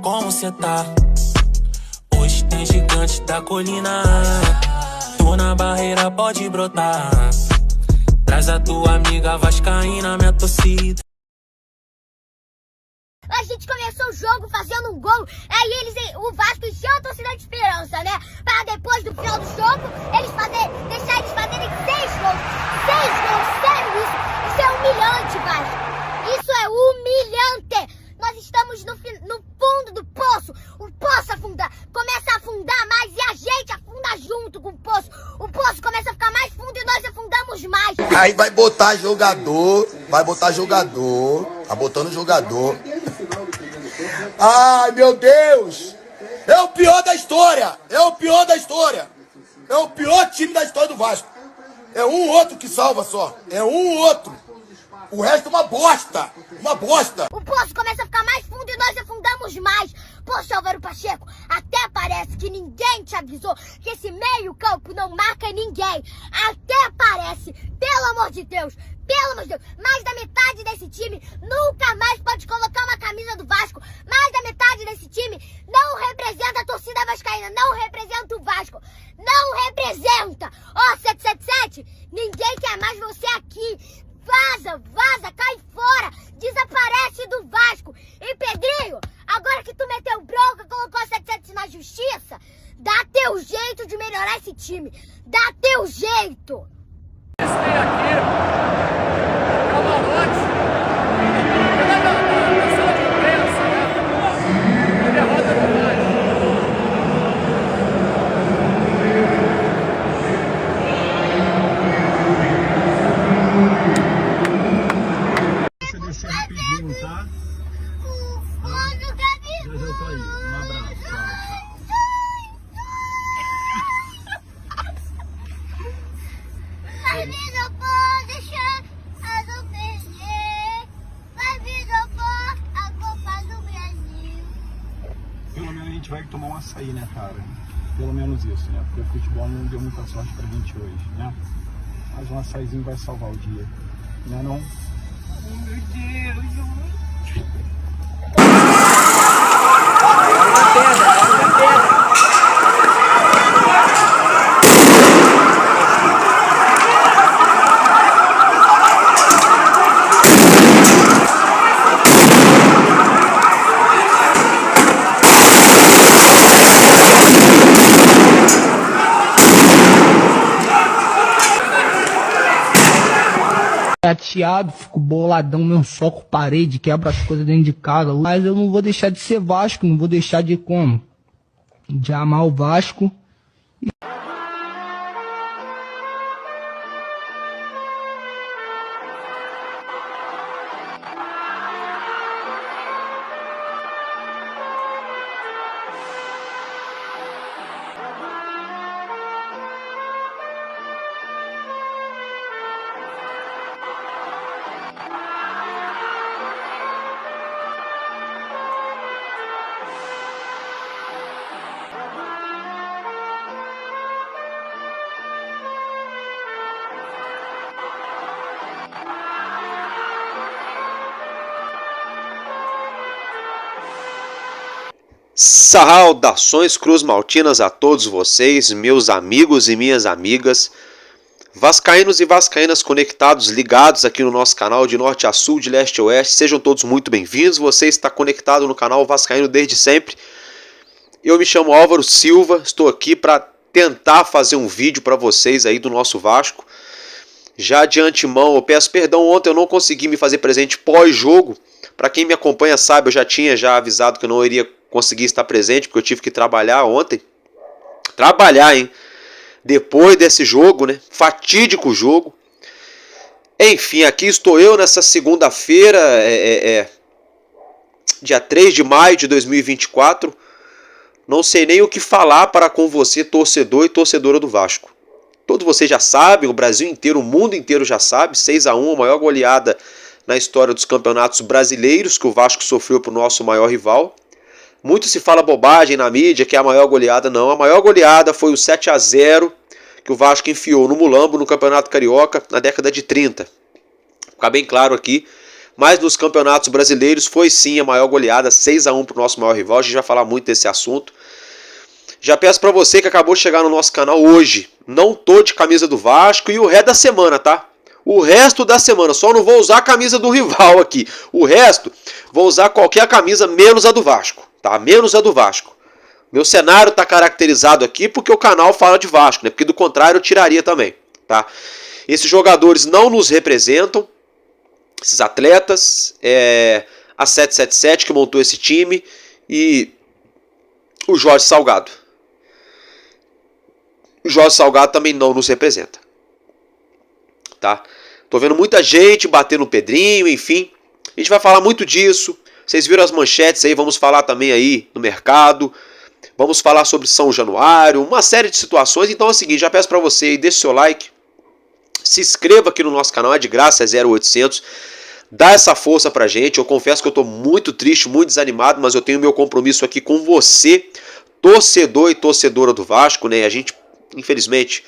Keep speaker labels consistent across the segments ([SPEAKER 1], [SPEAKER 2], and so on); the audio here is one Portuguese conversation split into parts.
[SPEAKER 1] como cê tá? Hoje tem gigante da colina. Tu na barreira pode brotar. Traz a tua amiga vascaína, minha torcida.
[SPEAKER 2] A gente começou o jogo fazendo um gol, aí o Vasco encheu a torcida de esperança, né? Pra depois do final do jogo, deixar eles fazerem 6 gols. 6 gols, sério isso? Isso é humilhante, Vasco. Isso é humilhante. Nós estamos no fundo do poço. O poço começa a afundar mais e a gente afunda junto com o poço. O poço começa a ficar mais fundo e nós afundamos mais.
[SPEAKER 3] Aí vai botar jogador, Tá botando jogador. Ai, meu Deus! É o pior da história! É o pior time da história do Vasco. É um outro que salva só. É um outro. O resto é uma bosta.
[SPEAKER 2] O poço começa a ficar mais fundo e nós afundamos mais. Poxa, Álvaro Pacheco, até parece que ninguém te avisou que esse meio campo não marca ninguém. Até parece, pelo amor de Deus, mais da metade desse time nunca mais pode colocar uma camisa do Vasco. Mais da metade desse time não representa a torcida vascaína, não representa o Vasco. Não representa. Ó, 777, ninguém quer mais você aqui. Vaza, cai fora, desaparece do Vasco. E Pedrinho, agora que tu meteu bronca, colocou a 77 na justiça, dá teu jeito de melhorar esse time. Dá teu jeito.
[SPEAKER 4] Esse tem aqui, camarote, na sala de imprensa, né? A derrota do Vasco.
[SPEAKER 5] Deixa eu descer rapidinho, tá? Já tô aí. Um abraço, tchau.
[SPEAKER 2] Vai vir no pó, deixa a não perder. Vai vir no pó, a Copa do Brasil.
[SPEAKER 5] Pelo menos a gente vai tomar um açaí, né, cara? Pelo menos isso, né? Porque o futebol não deu muita sorte pra gente hoje, né? Mas um açaizinho vai salvar o dia, né não?
[SPEAKER 4] Oh, meu Deus,
[SPEAKER 6] chateado, fico boladão, meu soco parede, quebra as coisas dentro de casa. Mas eu não vou deixar de ser Vasco, não vou deixar de como? De amar o Vasco.
[SPEAKER 7] Saudações cruzmaltinas a todos vocês, meus amigos e minhas amigas, vascaínos e vascaínas conectados, ligados aqui no nosso canal de norte a sul, de leste a oeste. Sejam todos muito bem-vindos. Você está conectado no canal Vascaíno desde sempre. Eu me chamo Álvaro Silva, estou aqui para tentar fazer um vídeo para vocês aí do nosso Vasco. Já de antemão, eu peço perdão, ontem eu não consegui me fazer presente pós-jogo. Para quem me acompanha sabe, eu já tinha avisado que eu não iria conseguir estar presente, porque eu tive que trabalhar ontem. Trabalhar, hein? Depois desse jogo, né? Fatídico jogo. Enfim, aqui estou eu nessa segunda-feira, dia 3 de maio de 2024. Não sei nem o que falar para com você, torcedor e torcedora do Vasco. Todos vocês já sabem, o Brasil inteiro, o mundo inteiro já sabe, 6-1, a maior goleada na história dos campeonatos brasileiros que o Vasco sofreu para o nosso maior rival. Muito se fala bobagem na mídia que é a maior goleada. Não, a maior goleada foi o 7-0 que o Vasco enfiou no Mulambo no Campeonato Carioca na década de 30. Ficar bem claro aqui, mas nos campeonatos brasileiros foi sim a maior goleada, 6-1 para o nosso maior rival. A gente vai falar muito desse assunto. Já peço para você que acabou de chegar no nosso canal hoje, não tô de camisa do Vasco e o resto da semana, tá? O resto da semana, só não vou usar a camisa do rival aqui. O resto, vou usar qualquer camisa menos a do Vasco, tá? Menos a do Vasco. Meu cenário tá caracterizado aqui porque o canal fala de Vasco, né? Porque do contrário eu tiraria também, tá? Esses jogadores não nos representam, esses atletas, a 777 que montou esse time e o Jorge Salgado. O Jorge Salgado também não nos representa, tá? Tô vendo muita gente batendo no Pedrinho, enfim. A gente vai falar muito disso. Vocês viram as manchetes aí, vamos falar também aí no mercado. Vamos falar sobre São Januário, uma série de situações. Então é o seguinte, já peço para você aí, deixe seu like. Se inscreva aqui no nosso canal, é de graça, é 0800. Dá essa força pra gente. Eu confesso que eu tô muito triste, muito desanimado, mas eu tenho meu compromisso aqui com você, torcedor e torcedora do Vasco, né? A gente, infelizmente,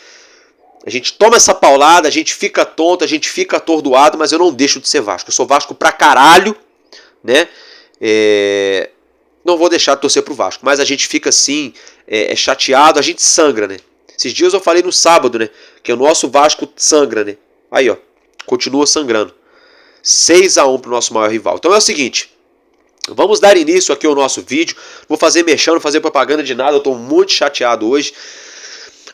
[SPEAKER 7] a gente toma essa paulada, a gente fica tonto, a gente fica atordoado, mas eu não deixo de ser Vasco. Eu sou Vasco pra caralho, né? Não vou deixar de torcer pro Vasco, mas a gente fica assim, chateado, a gente sangra, né? Esses dias eu falei no sábado, né? Que o nosso Vasco sangra, né? Aí, ó, continua sangrando. 6-1 pro nosso maior rival. Então é o seguinte, vamos dar início aqui ao nosso vídeo. Vou fazer mexendo, não fazer propaganda de nada, eu tô muito chateado hoje.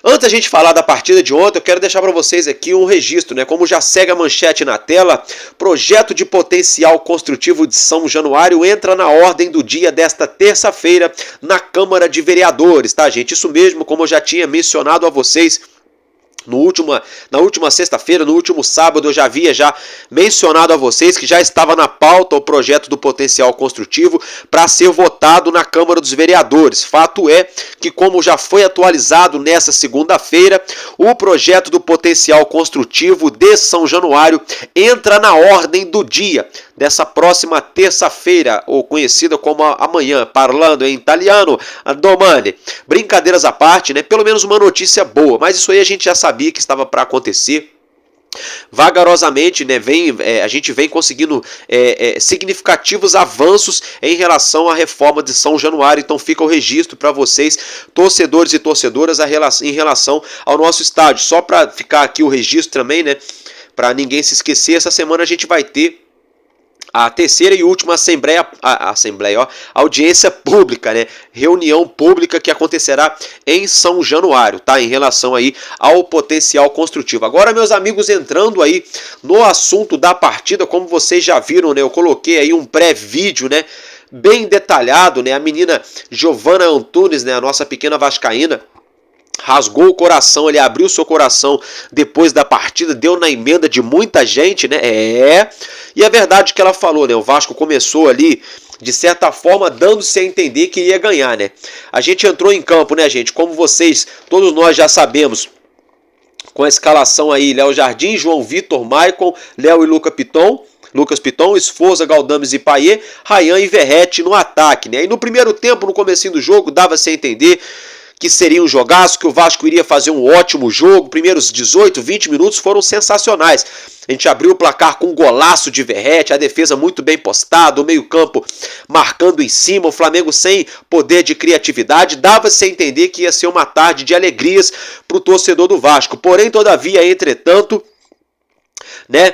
[SPEAKER 7] Antes da gente falar da partida de ontem, eu quero deixar para vocês aqui um registro, né? Como já segue a manchete na tela, projeto de potencial construtivo de São Januário entra na ordem do dia desta terça-feira na Câmara de Vereadores, tá, gente? Isso mesmo, como eu já tinha mencionado a vocês na última sexta-feira, no último sábado, eu já havia mencionado a vocês que já estava na pauta o projeto do potencial construtivo para ser votado na Câmara dos Vereadores. Fato é que, como já foi atualizado nessa segunda-feira, o projeto do potencial construtivo de São Januário entra na ordem do dia dessa próxima terça-feira, ou conhecida como amanhã, parlando em italiano, domani. Brincadeiras à parte, né? Pelo menos uma notícia boa, mas isso aí a gente já sabia que estava para acontecer. Vagarosamente, né, a gente vem conseguindo significativos avanços em relação à reforma de São Januário. Então fica o registro para vocês, torcedores e torcedoras, em relação ao nosso estádio. Só para ficar aqui o registro também, né, para ninguém se esquecer, essa semana a gente vai ter a terceira e última audiência pública, né? Reunião pública que acontecerá em São Januário, tá? Em relação aí ao potencial construtivo. Agora, meus amigos, entrando aí no assunto da partida, como vocês já viram, né? Eu coloquei aí um pré-vídeo, né? Bem detalhado, né? A menina Giovana Antunes, né? A nossa pequena vascaína, rasgou o coração, ele abriu seu coração depois da partida, deu na emenda de muita gente, né? E é verdade que ela falou, né? O Vasco começou ali, de certa forma, dando-se a entender que ia ganhar, né? A gente entrou em campo, né, gente? Como vocês, todos nós já sabemos, com a escalação aí, Léo Jardim, João Vitor, Maicon, Léo e Lucas Piton, Esforza, Galdames e Payet, Ryan e Verratti no ataque, né? E no primeiro tempo, no comecinho do jogo, dava-se a entender que seria um jogaço, que o Vasco iria fazer um ótimo jogo. Primeiros 18, 20 minutos foram sensacionais. A gente abriu o placar com um golaço de Verratti, a defesa muito bem postada, o meio-campo marcando em cima, o Flamengo sem poder de criatividade. Dava-se a entender que ia ser uma tarde de alegrias para o torcedor do Vasco. Porém, todavia, entretanto, né?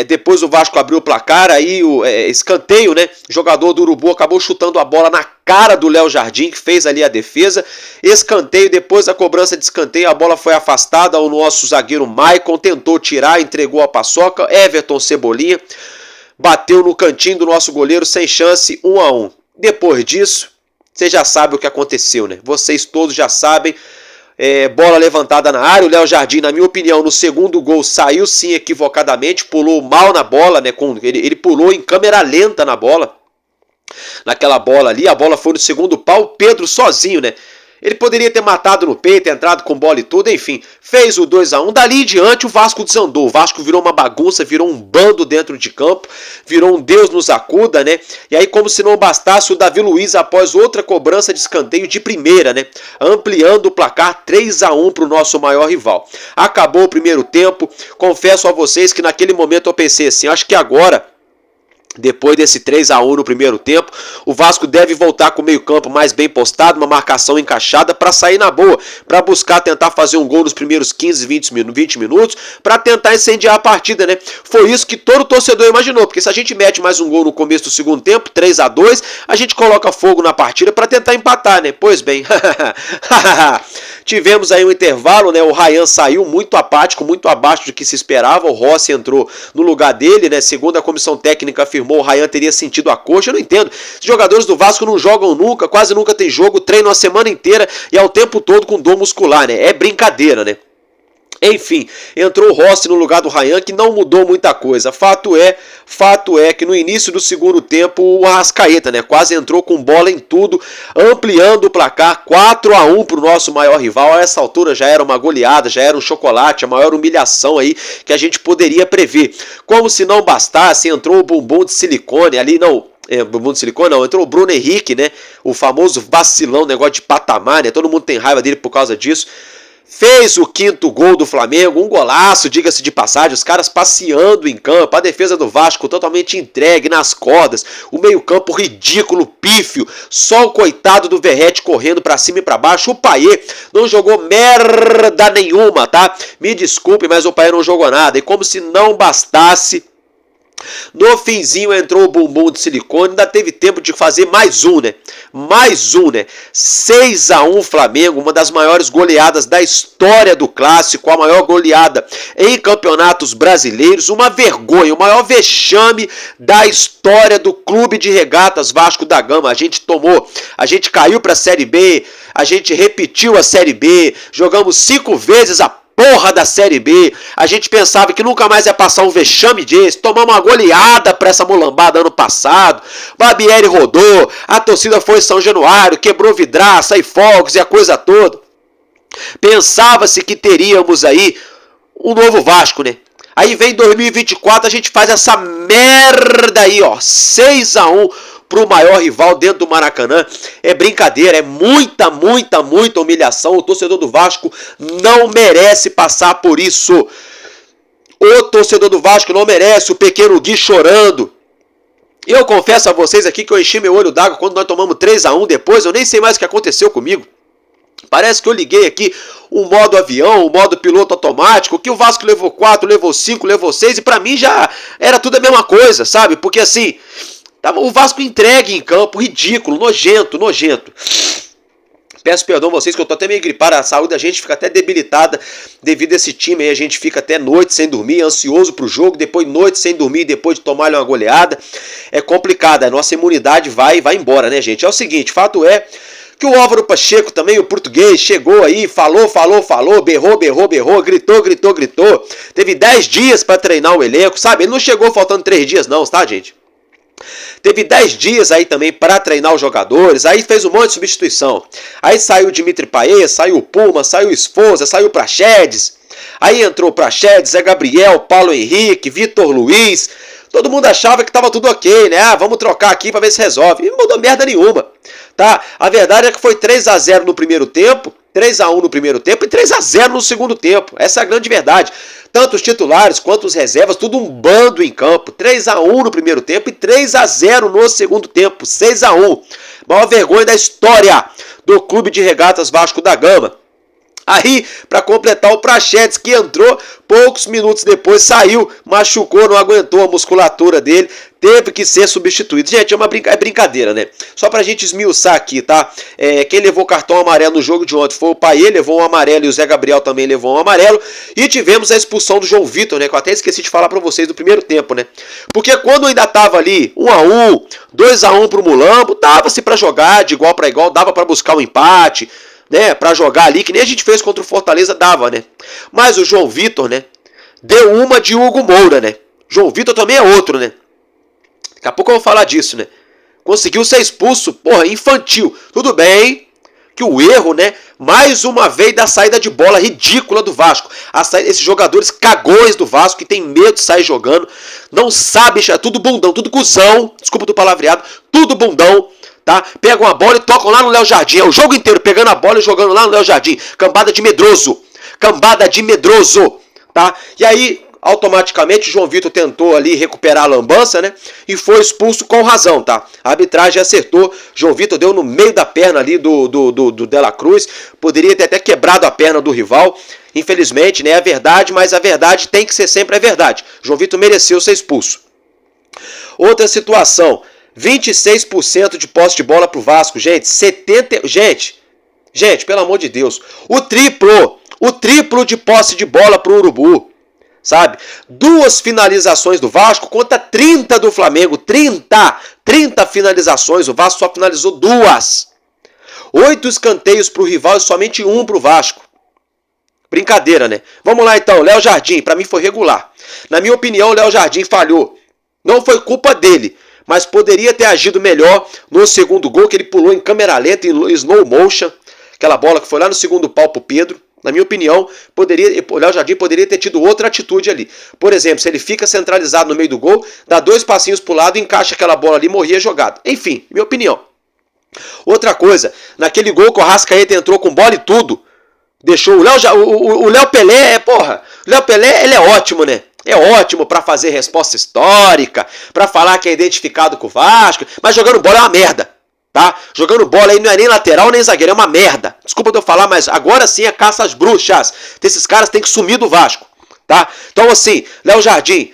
[SPEAKER 7] Depois o Vasco abriu o placar, aí o escanteio, né? O jogador do Urubu acabou chutando a bola na cara do Léo Jardim, que fez ali a defesa. Escanteio, depois da cobrança de escanteio, a bola foi afastada. O nosso zagueiro Maicon tentou tirar, entregou a paçoca. Everton Cebolinha bateu no cantinho do nosso goleiro, sem chance, 1-1. Depois disso, você já sabe o que aconteceu, né? Vocês todos já sabem. Bola levantada na área, o Léo Jardim, na minha opinião, no segundo gol saiu sim equivocadamente, pulou mal na bola, né? Ele pulou em câmera lenta na bola, naquela bola ali, a bola foi no segundo pau, o Pedro sozinho, né? Ele poderia ter matado no peito, entrado com bola e tudo, enfim, fez o 2-1, dali em diante o Vasco desandou, o Vasco virou uma bagunça, virou um bando dentro de campo, virou um Deus nos acuda, né? E aí, como se não bastasse, o Davi Luiz, após outra cobrança de escanteio de primeira, né? Ampliando o placar 3-1 para o nosso maior rival. Acabou o primeiro tempo, confesso a vocês que naquele momento eu pensei assim, acho que agora Depois desse 3-1 no primeiro tempo, o Vasco deve voltar com o meio-campo mais bem postado, uma marcação encaixada para sair na boa, para buscar tentar fazer um gol nos primeiros 15, 20 minutos, para tentar incendiar a partida, né? Foi isso que todo torcedor imaginou, porque se a gente mete mais um gol no começo do segundo tempo, 3-2, a gente coloca fogo na partida para tentar empatar, né? Pois bem, tivemos aí um intervalo, né? O Ryan saiu muito apático, muito abaixo do que se esperava, o Rossi entrou no lugar dele, né? Segundo a comissão técnica afirmou, o Ryan teria sentido a coxa. Eu não entendo. Os jogadores do Vasco não jogam nunca, quase nunca tem jogo, treinam a semana inteira e ao tempo todo com dor muscular, né? É brincadeira, né? Enfim, entrou o Rossi no lugar do Ryan, que não mudou muita coisa. Fato é que no início do segundo tempo o Arrascaeta, né, quase entrou com bola em tudo, ampliando o placar 4-1 para o nosso maior rival. A essa altura já era uma goleada, já era um chocolate, a maior humilhação aí que a gente poderia prever. Como se não bastasse, entrou o bumbum de silicone ali, bumbum de silicone não, entrou o Bruno Henrique, né, o famoso vacilão, negócio de patamar, né, todo mundo tem raiva dele por causa disso. Fez o 5º gol do Flamengo, um golaço, diga-se de passagem, os caras passeando em campo, a defesa do Vasco totalmente entregue nas cordas, o meio-campo ridículo, pífio, só o coitado do Verratti correndo pra cima e pra baixo. O Payet não jogou merda nenhuma, tá? Me desculpe, mas o Payet não jogou nada, e como se não bastasse, no finzinho entrou o bumbum de silicone, ainda teve tempo de fazer mais um, né? 6-1 Flamengo, uma das maiores goleadas da história do Clássico, a maior goleada em campeonatos brasileiros, uma vergonha, o maior vexame da história do Clube de Regatas Vasco da Gama. A gente caiu para a Série B, a gente repetiu a Série B, jogamos 5 vezes a porra da Série B, a gente pensava que nunca mais ia passar um vexame desse, tomamos uma goleada pra essa mulambada ano passado, Barbieri rodou, a torcida foi em São Januário, quebrou vidraça e fogos e a coisa toda. Pensava-se que teríamos aí um novo Vasco, né? Aí vem 2024, a gente faz essa merda aí, ó, 6-1 pro maior rival dentro do Maracanã. É brincadeira, é muita humilhação. O torcedor do Vasco não merece passar por isso. O torcedor do Vasco não merece o pequeno Gui chorando. Eu confesso a vocês aqui que eu enchi meu olho d'água quando nós tomamos 3-1 depois. Eu nem sei mais o que aconteceu comigo. Parece que eu liguei aqui o modo avião, o modo piloto automático, que o Vasco levou 4, levou 5, levou 6, e pra mim já era tudo a mesma coisa, sabe? Porque assim, o Vasco entregue em campo, ridículo, nojento. Peço perdão a vocês que eu tô até meio gripado, a saúde da gente fica até debilitada devido a esse time aí, a gente fica até noite sem dormir, ansioso pro jogo, depois noite sem dormir, depois de tomar uma goleada. É complicado, a nossa imunidade vai embora, né, gente? É o seguinte, fato é que o Álvaro Pacheco também, o português, chegou aí, falou, berrou, gritou. Teve 10 dias para treinar o elenco, sabe? Ele não chegou faltando 3 dias não, tá, gente? Teve 10 dias aí também para treinar os jogadores, aí fez um monte de substituição. Aí saiu o Dimitri Payet, saiu o Puma, saiu o Esforza, saiu o Praxedes. Aí entrou o Praxedes, Zé Gabriel, Paulo Henrique, Vitor Luiz. Todo mundo achava que tava tudo ok, né? Vamos trocar aqui para ver se resolve. E não mudou merda nenhuma, tá? A verdade é que foi 3-0 no primeiro tempo, 3-1 no primeiro tempo e 3-0 no segundo tempo. Essa é a grande verdade. Tanto os titulares quanto os reservas, tudo um bando em campo. 3-1 no primeiro tempo e 3-0 no segundo tempo. 6-1. Maior vergonha da história do Clube de Regatas Vasco da Gama. Aí, para completar, o Praxedes, que entrou, poucos minutos depois saiu, machucou, não aguentou a musculatura dele, teve que ser substituído. Gente, é brincadeira, né? Só pra gente esmiuçar aqui, tá? Quem levou cartão amarelo no jogo de ontem foi o Payet, levou um amarelo, e o Zé Gabriel também levou um amarelo. E tivemos a expulsão do João Vitor, né? Que eu até esqueci de falar pra vocês do primeiro tempo, né? Porque quando ainda tava ali 1-1, 2-1 pro Mulambo, dava-se pra jogar de igual para igual, dava pra buscar um empate, né, pra jogar ali, que nem a gente fez contra o Fortaleza, dava, né? Mas o João Vitor, né, deu uma de Hugo Moura, né? João Vitor também é outro, né? Daqui a pouco eu vou falar disso, né? Conseguiu ser expulso, porra, infantil. Tudo bem que o erro, né, mais uma vez da saída de bola ridícula do Vasco. Esses jogadores cagões do Vasco, que tem medo de sair jogando, não sabe, tudo bundão, tudo cuzão, desculpa do palavreado, tudo bundão. Tá? Pegam a bola e tocam lá no Léo Jardim. É o jogo inteiro pegando a bola e jogando lá no Léo Jardim. Cambada de medroso. Tá? E aí, Automaticamente, João Vitor tentou ali recuperar a lambança, né? E foi expulso com razão, tá? A arbitragem acertou. João Vitor deu no meio da perna ali do De La Cruz. Poderia ter até quebrado a perna do rival. Infelizmente, né? É a verdade, mas a verdade tem que ser sempre a verdade. João Vitor mereceu ser expulso. Outra situação. 26% de posse de bola pro Vasco. Gente, 70... Gente, pelo amor de Deus. O triplo de posse de bola pro Urubu. Sabe? 2 finalizações do Vasco contra 30 do Flamengo. 30 finalizações. O Vasco só finalizou 2. 8 escanteios pro rival e somente 1 pro Vasco. Brincadeira, né? Vamos lá então. Léo Jardim, pra mim foi regular. Na minha opinião, o Léo Jardim falhou. Não foi culpa dele, mas poderia ter agido melhor no segundo gol, que ele pulou em câmera lenta, em slow motion. Aquela bola que foi lá no segundo pau pro Pedro. Na minha opinião, o Léo Jardim poderia ter tido outra atitude ali. Por exemplo, se ele fica centralizado no meio do gol, dá 2 passinhos pro lado, encaixa aquela bola ali e morria jogado. Enfim, minha opinião. Outra coisa, naquele gol que o Arrascaeta entrou com bola e tudo, deixou o Léo Pelé, o Léo Pelé, ele é ótimo, né? É ótimo para fazer resposta histórica, para falar que é identificado com o Vasco, mas jogando bola é uma merda. Tá? Jogando bola aí não é nem lateral nem zagueiro, é uma merda. Desculpa eu falar, mas agora sim é caça às bruxas. Esses caras têm que sumir do Vasco. Tá? Então assim, Léo Jardim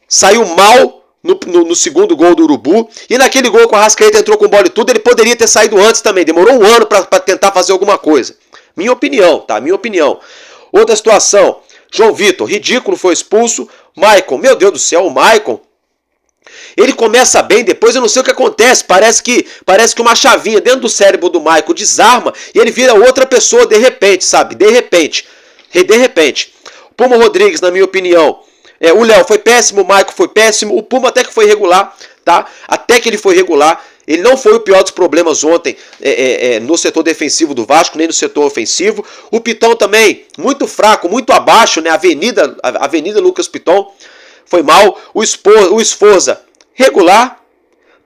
[SPEAKER 7] saiu mal no segundo gol do Urubu. E naquele gol que o Arrascaeta entrou com bola e tudo, ele poderia ter saído antes também. Demorou 1 ano para tentar fazer alguma coisa. Minha opinião, tá? Minha opinião. Outra situação, João Vitor, ridículo, foi expulso. Maicon, meu Deus do céu, o Maicon. Ele começa bem, depois eu não sei o que acontece. Parece que uma chavinha dentro do cérebro do Maicon desarma e ele vira outra pessoa de repente, sabe? De repente. Puma Rodrigues, na minha opinião. O Léo foi péssimo, o Maicon foi péssimo. O Puma até que foi regular, tá? Até que ele foi regular. Ele não foi o pior dos problemas ontem no setor defensivo do Vasco, nem no setor ofensivo. O Piton também, muito fraco, muito abaixo, né? Avenida Lucas Piton. Foi mal. O Esforza, regular,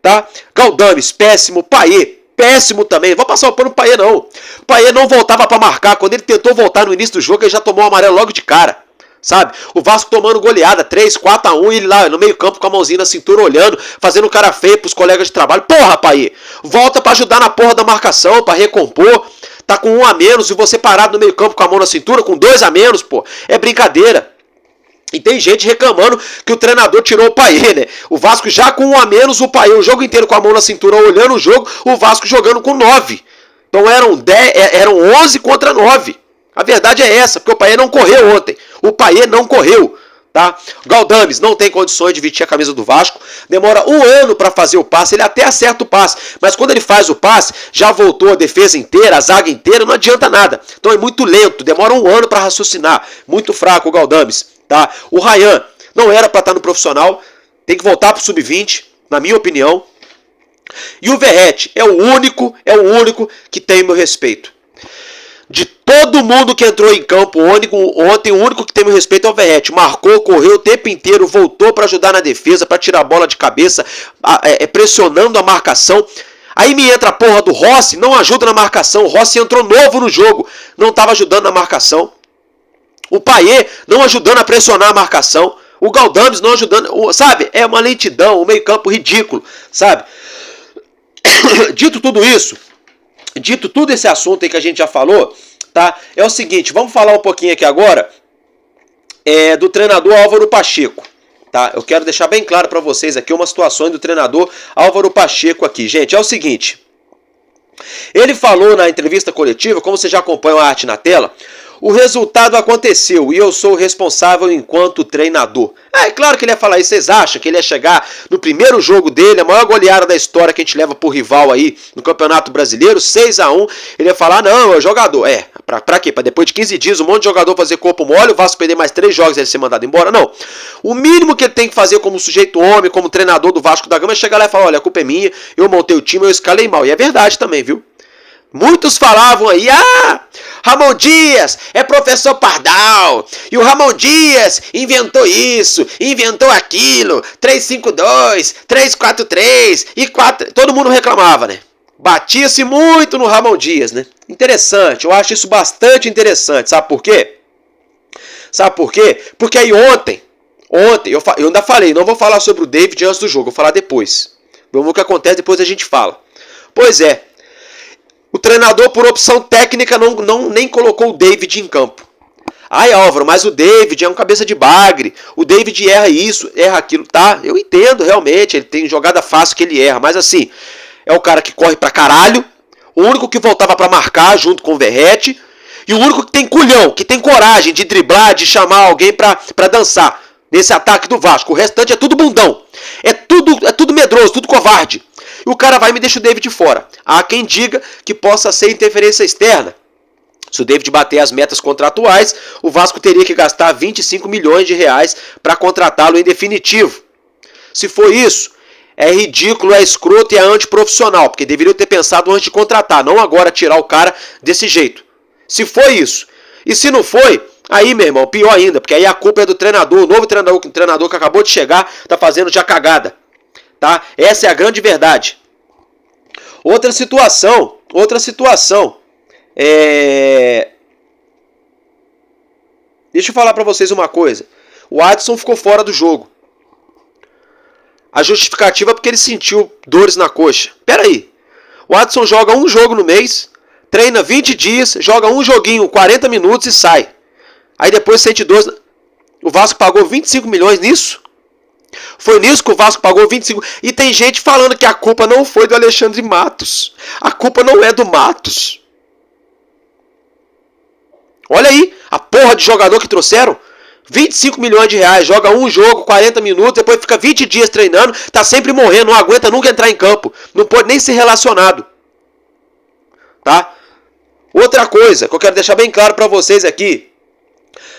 [SPEAKER 7] tá? Galdames, péssimo. Payet, péssimo também. Não vou passar o pano pro Payet, não. O Payet não voltava para marcar. Quando ele tentou voltar no início do jogo, ele já tomou um amarelo logo de cara. Sabe? O Vasco tomando goleada, 3-4-1, e ele lá no meio campo com a mãozinha na cintura olhando, fazendo cara feio pros colegas de trabalho. Porra, Payet, volta pra ajudar na porra da marcação, pra recompor. Tá com 1 a menos e você parado no meio campo com a mão na cintura, com 2 a menos, pô. É brincadeira. E tem gente reclamando que o treinador tirou o Payet, né? O Vasco já com 1 a menos, o Payet o jogo inteiro com a mão na cintura olhando o jogo, o Vasco jogando com 9. Então eram 11 contra 9. A verdade é essa, porque o Payet não correu ontem. O Payet não correu, tá? Galdames não tem condições de vestir a camisa do Vasco. Demora 1 ano para fazer o passe. Ele até acerta o passe, mas quando ele faz o passe, já voltou a defesa inteira, a zaga inteira, não adianta nada. Então é muito lento, demora 1 ano para raciocinar. Muito fraco o Galdames, tá? O Ryan não era para estar no profissional. Tem que voltar pro sub-20, na minha opinião. E o Verratti é o único que tem meu respeito. De todo mundo que entrou em campo ontem, o único que tem meu respeito é o Verratti. Marcou, correu o tempo inteiro, voltou para ajudar na defesa, para tirar a bola de cabeça, pressionando a marcação. Aí me entra a porra do Rossi, não ajuda na marcação. O Rossi entrou novo no jogo, não estava ajudando na marcação. O Payet não ajudando a pressionar a marcação. O Galdames não ajudando, sabe? É uma lentidão, um meio campo ridículo, sabe? Dito tudo isso, dito todo esse assunto aí que a gente já falou, tá? É o seguinte, vamos falar um pouquinho aqui agora do treinador Álvaro Pacheco, tá? Eu quero deixar bem claro para vocês aqui uma situação do treinador Álvaro Pacheco aqui. Gente, é o seguinte, ele falou na entrevista coletiva, como você já acompanha a arte na tela, o resultado aconteceu e eu sou o responsável enquanto treinador. É claro que ele ia falar isso. Vocês acham que ele ia chegar no primeiro jogo dele, a maior goleada da história que a gente leva pro rival aí no Campeonato Brasileiro, 6-1, ele ia falar, não, é o jogador. Pra quê? Pra depois de 15 dias um monte de jogador fazer corpo mole, o Vasco perder mais 3 jogos e ele ser mandado embora? Não. O mínimo que ele tem que fazer como sujeito homem, como treinador do Vasco da Gama é chegar lá e falar, olha, a culpa é minha, eu montei o time, eu escalei mal. E é verdade também, viu? Muitos falavam aí, Ramon Dias é professor Pardal, e o Ramon Dias inventou isso, inventou aquilo, 3-5-2, 3-4-3 e 4... Todo mundo reclamava, né? Batia-se muito no Ramon Dias, né? Interessante, eu acho isso bastante interessante, sabe por quê? Sabe por quê? Porque aí ontem, Ontem, eu ainda falei, não vou falar sobre o David antes do jogo, vou falar depois. Vamos ver o que acontece, depois a gente fala. Pois é, o treinador, por opção técnica, nem colocou o David em campo. Ai, Álvaro, mas o David é um cabeça de bagre. O David erra isso, erra aquilo. Tá, eu entendo, realmente. Ele tem jogada fácil que ele erra. Mas assim, é o cara que corre pra caralho. O único que voltava pra marcar junto com o Verratti. E o único que tem culhão, que tem coragem de driblar, de chamar alguém pra dançar. Nesse ataque do Vasco. O restante é tudo bundão. É tudo medroso, tudo covarde. E o cara vai e me deixa o David fora. Há quem diga que possa ser interferência externa. Se o David bater as metas contratuais, o Vasco teria que gastar 25 milhões de reais para contratá-lo em definitivo. Se for isso, é ridículo, é escroto e é antiprofissional, porque deveriam ter pensado antes de contratar, não agora tirar o cara desse jeito. Se foi isso. E se não foi, aí, meu irmão, pior ainda, porque aí a culpa é do treinador, o novo treinador que acabou de chegar, tá fazendo já cagada. Tá? Essa é a grande verdade. Outra situação. Deixa eu falar pra vocês uma coisa. O Adson ficou fora do jogo. A justificativa é porque ele sentiu dores na coxa. Pera aí. O Adson joga um jogo no mês, treina 20 dias, joga um joguinho 40 minutos e sai. Aí depois sente dores. O Vasco pagou 25 milhões nisso? Foi nisso que o Vasco pagou 25. E tem gente falando que a culpa não foi do Alexandre Matos. A culpa não é do Matos. Olha aí, a porra de jogador que trouxeram. 25 milhões de reais, joga um jogo, 40 minutos, depois fica 20 dias treinando, tá sempre morrendo, não aguenta nunca entrar em campo. Não pode nem ser relacionado. Tá? Outra coisa que eu quero deixar bem claro pra vocês aqui.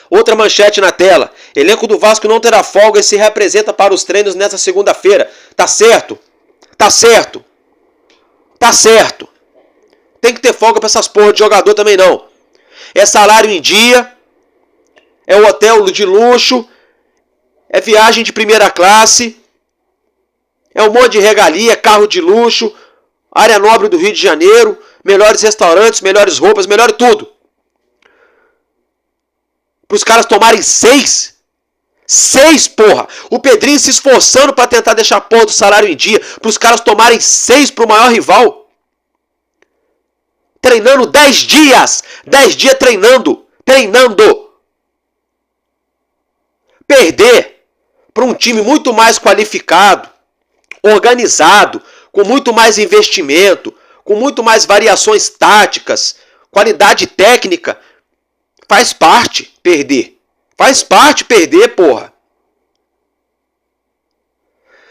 [SPEAKER 7] Outra manchete na tela. Elenco do Vasco não terá folga e se reapresenta para os treinos nesta segunda-feira. Tá certo? Tá certo. Tá certo. Tem que ter folga pra essas porra de jogador também não. É salário em dia, é o hotel de luxo, é viagem de primeira classe, é um monte de regalia, carro de luxo, área nobre do Rio de Janeiro, melhores restaurantes, melhores roupas, melhor tudo. Para os caras tomarem 6, porra. O Pedrinho se esforçando para tentar deixar a porra do salário em dia, para os caras tomarem 6 pro maior rival. Treinando 10 dias. 10 dias treinando. Perder para um time muito mais qualificado, organizado, com muito mais investimento, com muito mais variações táticas, qualidade técnica, faz parte perder. Faz parte perder, porra.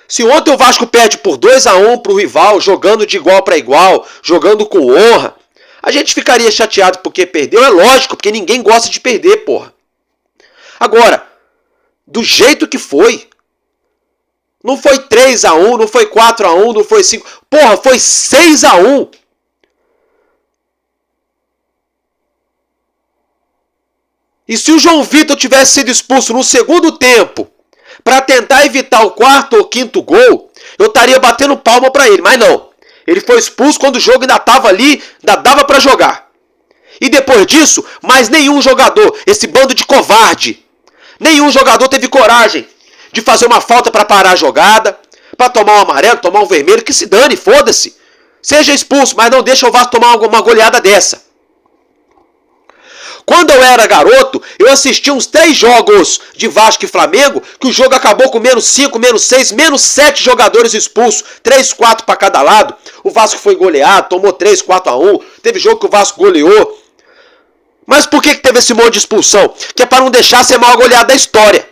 [SPEAKER 7] Se ontem o Vasco perde por 2-1 pro rival, jogando de igual para igual, jogando com honra, a gente ficaria chateado porque perdeu, é lógico, porque ninguém gosta de perder, porra. Agora, do jeito que foi, não foi 3-1, não foi 4-1, não foi 5, porra, foi 6-1. E se o João Vitor tivesse sido expulso no segundo tempo, para tentar evitar o 4º ou 5º gol, eu estaria batendo palma para ele, mas não. Ele foi expulso quando o jogo ainda estava ali, ainda dava para jogar. E depois disso, mais nenhum jogador, esse bando de covarde, nenhum jogador teve coragem de fazer uma falta para parar a jogada, para tomar um amarelo, tomar um vermelho, que se dane, foda-se. Seja expulso, mas não deixa o Vasco tomar uma goleada dessa. Quando eu era garoto, eu assisti uns 3 jogos de Vasco e Flamengo, que o jogo acabou com -5, -6, -7 jogadores expulsos, 3, 4 para cada lado. O Vasco foi goleado, tomou 3, 4-1, teve jogo que o Vasco goleou. Mas por que teve esse monte de expulsão? Que é para não deixar ser a maior goleada da história.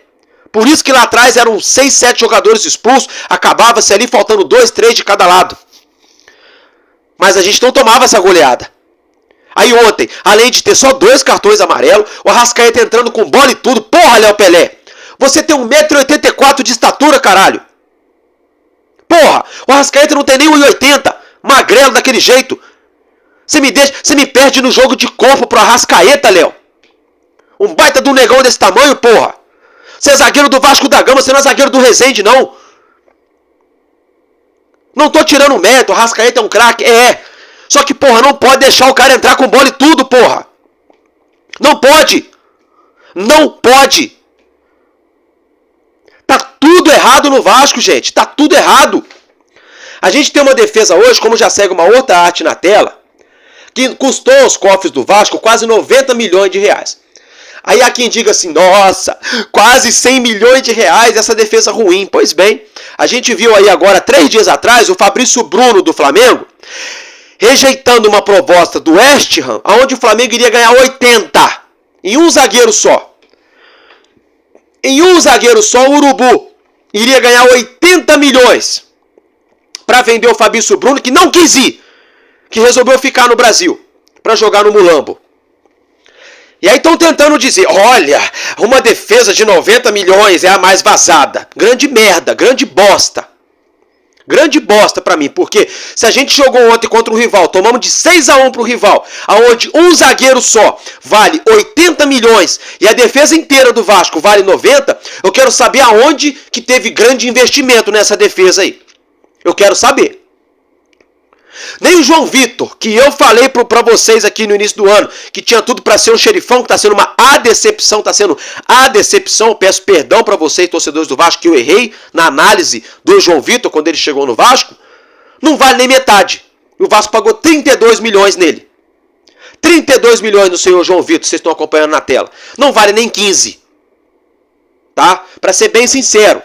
[SPEAKER 7] Por isso que lá atrás eram 6, 7 jogadores expulsos, acabava-se ali faltando 2, 3 de cada lado. Mas a gente não tomava essa goleada. Aí ontem, além de ter só 2 cartões amarelos, o Arrascaeta entrando com bola e tudo. Porra, Léo Pelé! Você tem 1,84 m de estatura, caralho! Porra! O Arrascaeta não tem nem 1,80 m, magrelo daquele jeito. Você me perde no jogo de corpo pro Arrascaeta, Léo. Um baita de um negão desse tamanho, porra! Você é zagueiro do Vasco da Gama, você não é zagueiro do Resende, não. Não tô tirando mérito, o Arrascaeta é um craque, Só que, porra, não pode deixar o cara entrar com bola e tudo, porra. Não pode. Não pode. tudo errado no Vasco, gente. Tá tudo errado. A gente tem uma defesa hoje, como já segue uma outra arte na tela, que custou aos cofres do Vasco quase 90 milhões de reais. Aí há quem diga assim, nossa, quase 100 milhões de reais essa defesa ruim. Pois bem, a gente viu aí agora, 3 dias atrás, o Fabrício Bruno do Flamengo rejeitando uma proposta do West Ham, onde o Flamengo iria ganhar 80 em um zagueiro só. Em um zagueiro só, o Urubu iria ganhar 80 milhões para vender o Fabrício Bruno, que não quis ir, que resolveu ficar no Brasil para jogar no Mulambo. E aí estão tentando dizer, olha, uma defesa de 90 milhões é a mais vazada. Grande merda, grande bosta. Grande bosta pra mim, porque se a gente jogou ontem contra um rival, tomamos de 6-1 pro rival, aonde um zagueiro só vale 80 milhões e a defesa inteira do Vasco vale 90, eu quero saber aonde que teve grande investimento nessa defesa aí. Eu quero saber. Nem o João Vitor, que eu falei pra vocês aqui no início do ano, que tinha tudo pra ser um xerifão, que tá sendo uma decepção, tá sendo a decepção. Eu peço perdão pra vocês, torcedores do Vasco, que eu errei na análise do João Vitor quando ele chegou no Vasco. Não vale nem metade. O Vasco pagou 32 milhões nele. 32 milhões no senhor João Vitor, vocês estão acompanhando na tela. Não vale nem 15. Tá? Pra ser bem sincero.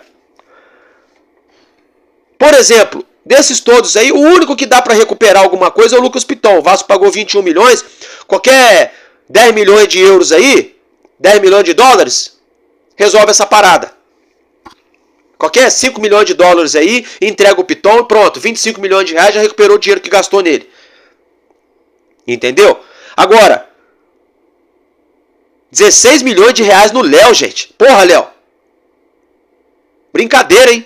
[SPEAKER 7] Por exemplo, desses todos aí, o único que dá para recuperar alguma coisa é o Lucas Piton. O Vasco pagou 21 milhões. Qualquer 10 milhões de euros aí, 10 milhões de dólares, resolve essa parada. Qualquer 5 milhões de dólares aí, entrega o Piton e pronto. 25 milhões de reais já recuperou o dinheiro que gastou nele. Entendeu? Agora, 16 milhões de reais no Léo, gente. Porra, Léo. Brincadeira, hein?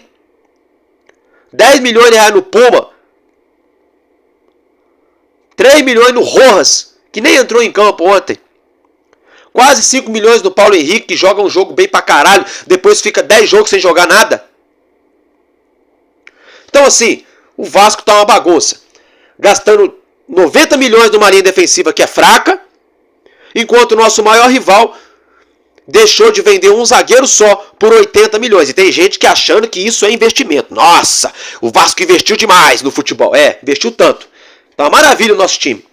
[SPEAKER 7] 10 milhões de reais no Puma. 3 milhões no Rojas, que nem entrou em campo ontem. Quase 5 milhões no Paulo Henrique, que joga um jogo bem pra caralho. Depois fica 10 jogos sem jogar nada. Então assim, o Vasco tá uma bagunça. Gastando 90 milhões numa linha defensiva que é fraca. Enquanto o nosso maior rival deixou de vender um zagueiro só por 80 milhões. E tem gente que achando que isso é investimento. Nossa, o Vasco investiu demais no futebol. Investiu tanto. Tá uma maravilha o nosso time.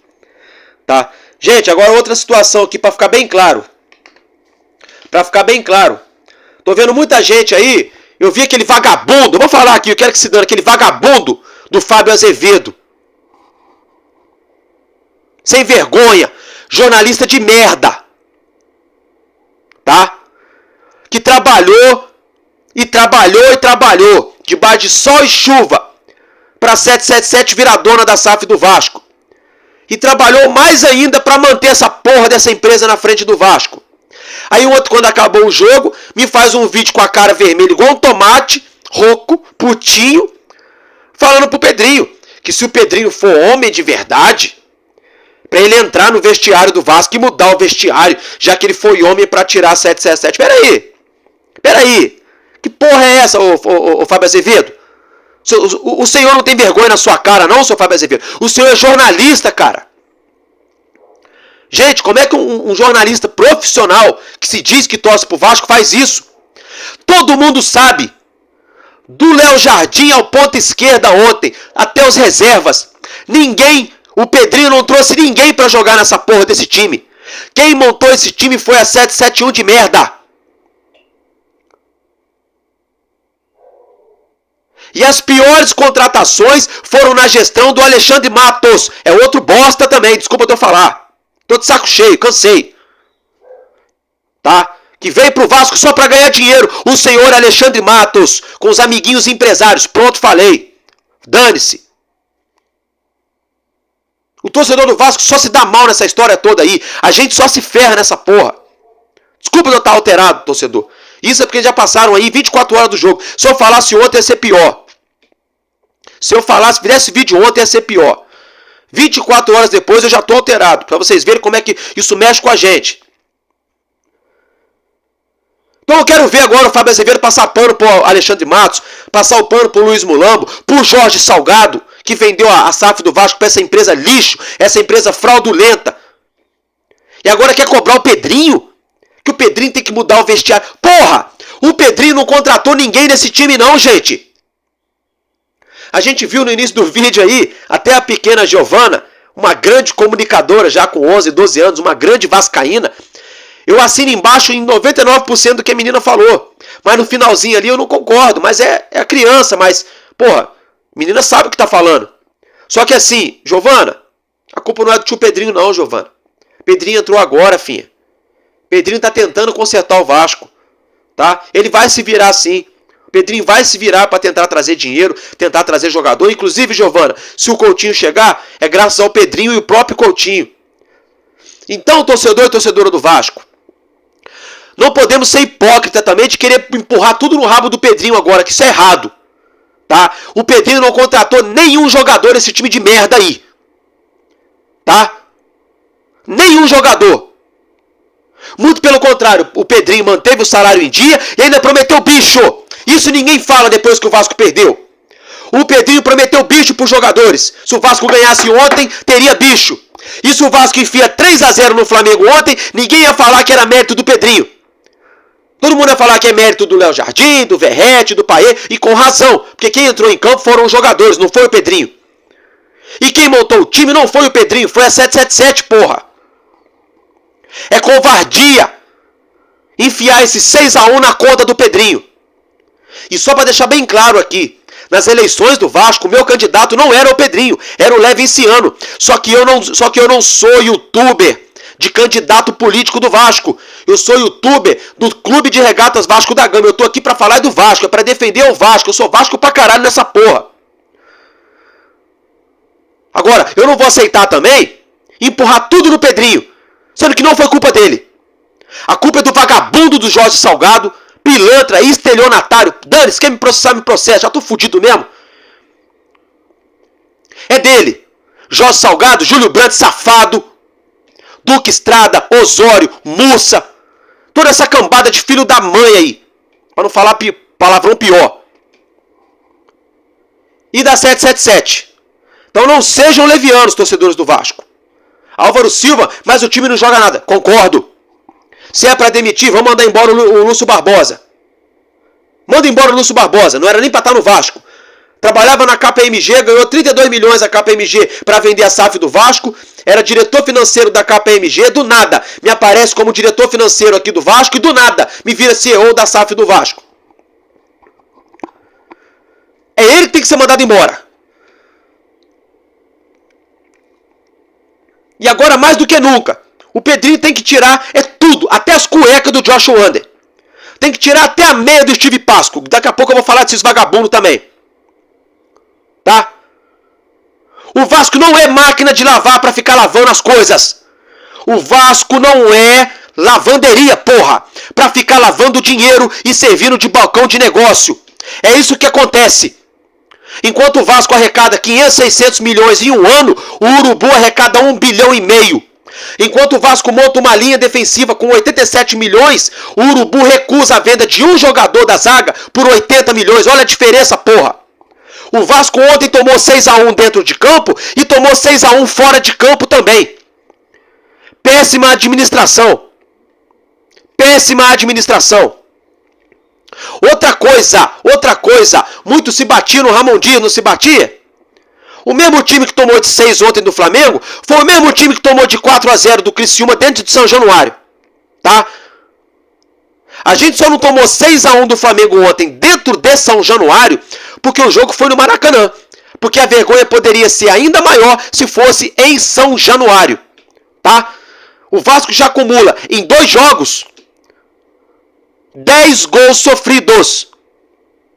[SPEAKER 7] Tá? Gente, agora outra situação aqui para ficar bem claro. Para ficar bem claro. Tô vendo muita gente aí. Eu vi aquele vagabundo. Eu vou falar aqui, eu quero que se dane. Aquele vagabundo do Fábio Azevedo. Sem vergonha. Jornalista de merda. Tá? Que trabalhou debaixo de sol e chuva para 777 virar dona da SAF do Vasco. E trabalhou mais ainda para manter essa porra dessa empresa na frente do Vasco. Aí o outro, quando acabou o jogo, me faz um vídeo com a cara vermelha igual um tomate, rouco, putinho, falando pro Pedrinho que se o Pedrinho for homem de verdade, pra ele entrar no vestiário do Vasco e mudar o vestiário, já que ele foi homem pra tirar 777. Peraí. Que porra é essa, ô Fábio Azevedo? O senhor não tem vergonha na sua cara, não, seu Fábio Azevedo? O senhor é jornalista, cara. Gente, como é que um jornalista profissional que se diz que torce pro Vasco faz isso? Todo mundo sabe. Do Léo Jardim ao ponta esquerda ontem, até os reservas. O Pedrinho não trouxe ninguém pra jogar nessa porra desse time. Quem montou esse time foi a 771 de merda. E as piores contratações foram na gestão do Alexandre Matos. É outro bosta também, desculpa eu falar. Tô de saco cheio, cansei. Tá? Que veio pro Vasco só pra ganhar dinheiro. O senhor Alexandre Matos, com os amiguinhos empresários. Pronto, falei. Dane-se. O torcedor do Vasco só se dá mal nessa história toda aí. A gente só se ferra nessa porra. Desculpa eu estar alterado, torcedor. Isso é porque já passaram aí 24 horas do jogo. Se eu falasse ontem ia ser pior. Se eu fizesse vídeo ontem ia ser pior. 24 horas depois eu já estou alterado. Para vocês verem como é que isso mexe com a gente. Então eu quero ver agora o Fábio Azevedo passar pano pro Alexandre Matos, passar o pano pro Luiz Mulambo, pro Jorge Salgado, que vendeu a SAF do Vasco para essa empresa lixo, essa empresa fraudulenta. E agora quer cobrar o Pedrinho? Que o Pedrinho tem que mudar o vestiário. Porra! O Pedrinho não contratou ninguém nesse time não, gente. A gente viu no início do vídeo aí, até a pequena Giovana, uma grande comunicadora já com 11, 12 anos, uma grande vascaína. Eu assino embaixo em 99% do que a menina falou. Mas no finalzinho ali eu não concordo, mas é a criança, mas, porra, a menina sabe o que tá falando. Só que assim, Giovana, a culpa não é do tio Pedrinho não, Giovana. Pedrinho entrou agora, filha. Pedrinho tá tentando consertar o Vasco, tá? Ele vai se virar sim. Pedrinho vai se virar para tentar trazer dinheiro, tentar trazer jogador. Inclusive, Giovana, se o Coutinho chegar, é graças ao Pedrinho e o próprio Coutinho. Então, torcedor e torcedora do Vasco, não podemos ser hipócrita também de querer empurrar tudo no rabo do Pedrinho agora, que isso é errado, tá? O Pedrinho não contratou nenhum jogador nesse time de merda aí, tá? Nenhum jogador. Muito pelo contrário, o Pedrinho manteve o salário em dia e ainda prometeu bicho. Isso ninguém fala depois que o Vasco perdeu. O Pedrinho prometeu bicho para os jogadores. Se o Vasco ganhasse ontem, teria bicho. E se o Vasco enfia 3-0 no Flamengo ontem, ninguém ia falar que era mérito do Pedrinho. Todo mundo ia falar que é mérito do Léo Jardim, do Verrete, do Paê, e com razão. Porque quem entrou em campo foram os jogadores, não foi o Pedrinho. E quem montou o time não foi o Pedrinho, foi a 777, porra. É covardia enfiar esse 6-1 na conta do Pedrinho. E só para deixar bem claro aqui, nas eleições do Vasco, o meu candidato não era o Pedrinho, era o Levinciano. Só que eu não sou youtuber de candidato político do Vasco. Eu sou youtuber do Clube de Regatas Vasco da Gama. Eu tô aqui para falar do Vasco, é para defender o Vasco. Eu sou Vasco pra caralho nessa porra. Agora, eu não vou aceitar também empurrar tudo no Pedrinho, sendo que não foi culpa dele. A culpa é do vagabundo do Jorge Salgado, pilantra, estelionatário. Dane-se, quer me processar, me processa. Já tô fudido mesmo. É dele. Jorge Salgado, Júlio Brandt, safado. Duque Estrada, Osório, Mussa. Toda essa cambada de filho da mãe aí. Pra não falar palavrão pior. E da 777. Então não sejam levianos, torcedores do Vasco. Álvaro Silva, mas o time não joga nada. Concordo. Se é pra demitir, vamos mandar embora o Lúcio Barbosa. Manda embora o Lúcio Barbosa. Não era nem pra estar no Vasco. Trabalhava na KPMG, ganhou 32 milhões a KPMG para vender a SAF do Vasco. Era diretor financeiro da KPMG. Do nada me aparece como diretor financeiro aqui do Vasco. E do nada me vira CEO da SAF do Vasco. É ele que tem que ser mandado embora. E agora mais do que nunca, o Pedrinho tem que tirar tudo, até as cuecas do Josh Wander. Tem que tirar até a meia do Steve Pasco. Daqui a pouco eu vou falar desses vagabundos também. Tá? O Vasco não é máquina de lavar pra ficar lavando as coisas. O Vasco não é lavanderia, porra, pra ficar lavando dinheiro e servindo de balcão de negócio. É isso que acontece. Enquanto o Vasco arrecada 500, 600 milhões em um ano, o Urubu arrecada 1,5 bilhão. Enquanto o Vasco monta uma linha defensiva com 87 milhões, o Urubu recusa a venda de um jogador da zaga por 80 milhões. Olha a diferença, porra. O Vasco ontem tomou 6-1 dentro de campo e tomou 6-1 fora de campo também. Péssima administração. Péssima administração. Outra coisa, muito se batia no Ramon Dias, não se batia? O mesmo time que tomou de 6 ontem do Flamengo, foi o mesmo time que tomou de 4-0 do Criciúma dentro de São Januário, tá? A gente só não tomou 6-1 do Flamengo ontem dentro de São Januário, porque o jogo foi no Maracanã. Porque a vergonha poderia ser ainda maior se fosse em São Januário, tá? O Vasco já acumula em 2 jogos 10 gols sofridos.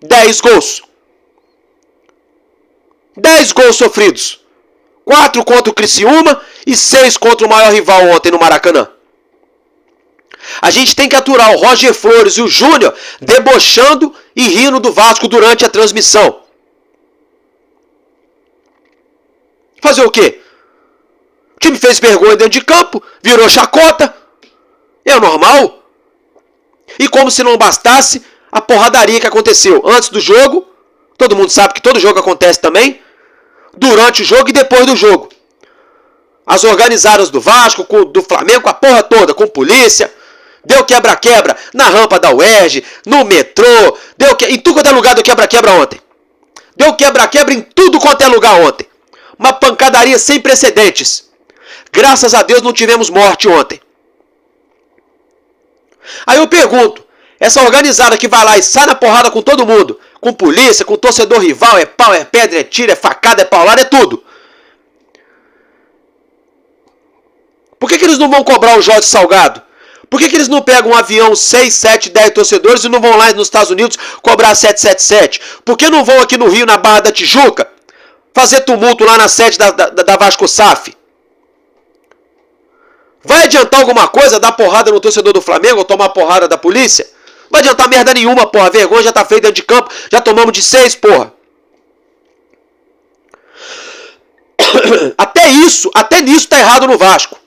[SPEAKER 7] 10 gols. 10 gols sofridos. 4 contra o Criciúma e 6 contra o maior rival ontem no Maracanã. A gente tem que aturar o Roger Flores e o Júnior debochando e rindo do Vasco durante a transmissão. Fazer o quê? O time fez vergonha dentro de campo, virou chacota. É normal. E como se não bastasse, a porradaria que aconteceu antes do jogo, todo mundo sabe que todo jogo acontece também, durante o jogo e depois do jogo. As organizadas do Vasco, do Flamengo, a porra toda, com polícia, Deu quebra-quebra na rampa da UERJ, no metrô, em tudo quanto é lugar deu quebra-quebra ontem. Deu quebra-quebra em tudo quanto é lugar ontem. Uma pancadaria sem precedentes. Graças a Deus não tivemos morte ontem. Aí eu pergunto, essa organizada que vai lá e sai na porrada com todo mundo, com polícia, com torcedor rival, é pau, é pedra, é tiro, é facada, é paulada, é tudo. Por que eles não vão cobrar o Jorge Salgado? Por que eles não pegam um avião 6, 7, 10 torcedores e não vão lá nos Estados Unidos cobrar 777? Por que não vão aqui no Rio, na Barra da Tijuca, fazer tumulto lá na sede da Vasco SAF? Vai adiantar alguma coisa dar porrada no torcedor do Flamengo ou tomar porrada da polícia? Não vai adiantar merda nenhuma, porra. A vergonha já tá feita dentro de campo. Já tomamos de 6, porra. Até nisso tá errado no Vasco.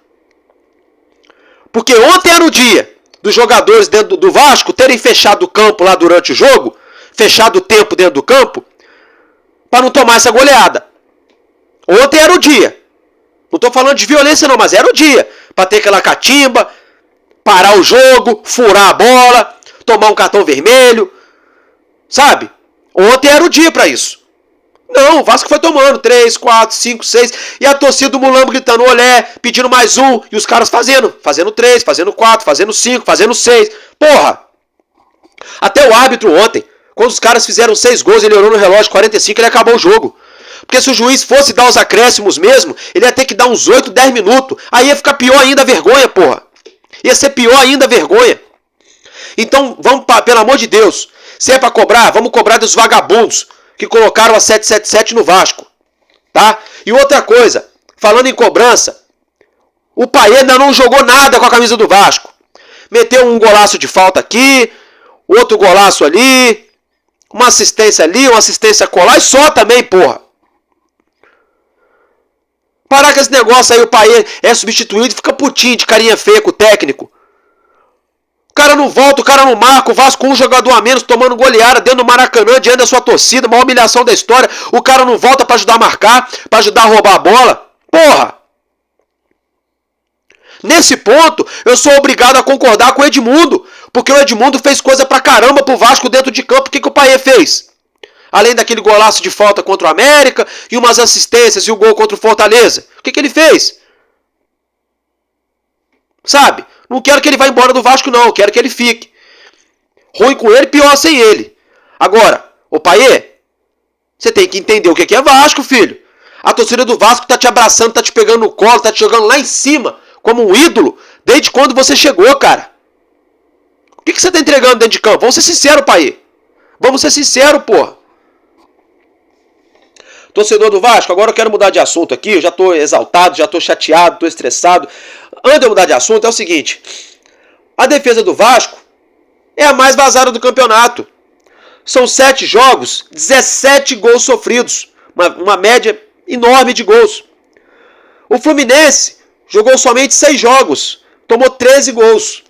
[SPEAKER 7] Porque ontem era o dia dos jogadores dentro do Vasco terem fechado o campo lá durante o jogo, fechado o tempo dentro do campo, para não tomar essa goleada. Ontem era o dia. Não tô falando de violência não, mas era o dia. Para ter aquela catimba, parar o jogo, furar a bola, tomar um cartão vermelho. Sabe? Ontem era o dia para isso. Não, o Vasco foi tomando 3, 4, 5, 6. E a torcida do Mulambo gritando olé, pedindo mais um. E os caras fazendo 3, fazendo 4, fazendo 5, fazendo 6. Porra! Até o árbitro ontem, quando os caras fizeram 6 gols, ele olhou no relógio 45 e ele acabou o jogo. Porque se o juiz fosse dar os acréscimos mesmo, ele ia ter que dar uns 8, 10 minutos. Aí ia ficar pior ainda a vergonha, porra. Ia ser pior ainda a vergonha. Então, vamos, pelo amor de Deus, se é pra cobrar, vamos cobrar dos vagabundos que colocaram a 777 no Vasco, tá? E outra coisa, falando em cobrança, o Payet ainda não jogou nada com a camisa do Vasco. Meteu um golaço de falta aqui, outro golaço ali, uma assistência ali, uma assistência colar e só também, porra. Parar com esse negócio aí, o Payet é substituído e fica putinho de carinha feia com o técnico. O cara não volta, o cara não marca, o Vasco com um jogador a menos, tomando goleada dentro do Maracanã, diante da sua torcida, maior humilhação da história. O cara não volta pra ajudar a marcar, pra ajudar a roubar a bola. Porra! Nesse ponto, eu sou obrigado a concordar com o Edmundo, porque o Edmundo fez coisa pra caramba pro Vasco dentro de campo. O que o Payet fez? Além daquele golaço de falta contra o América, e umas assistências e o gol contra o Fortaleza. O que ele fez? Sabe? Não quero que ele vá embora do Vasco, não. Eu quero que ele fique. Ruim com ele, pior sem ele. Agora, ô Payet, você tem que entender o que é Vasco, filho. A torcida do Vasco tá te abraçando, tá te pegando no colo, tá te jogando lá em cima, como um ídolo, desde quando você chegou, cara. O que você tá entregando dentro de campo? Vamos ser sinceros, Payet. Vamos ser sinceros, porra. Torcedor do Vasco, agora eu quero mudar de assunto aqui. Eu já tô exaltado, já tô chateado, tô estressado. Antes de eu mudar de assunto, é o seguinte. A defesa do Vasco é a mais vazada do campeonato. São 7 jogos, 17 gols sofridos. Uma média enorme de gols. O Fluminense jogou somente 6 jogos. Tomou 13 gols.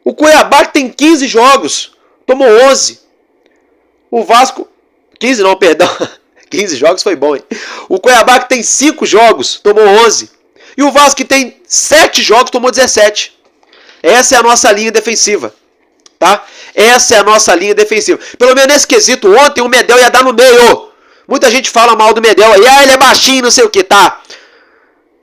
[SPEAKER 7] O Cuiabá, que tem 15 jogos, tomou 11. O Vasco... 15 não, perdão. 15 jogos foi bom, hein? O Cuiabá, que tem 5 jogos, tomou 11. E o Vasco, que tem 7 jogos, tomou 17. Essa é a nossa linha defensiva. Tá? Essa é a nossa linha defensiva. Pelo menos nesse quesito, ontem o Medel ia dar no meio. Muita gente fala mal do Medel aí. Ah, ele é baixinho, não sei o que, tá?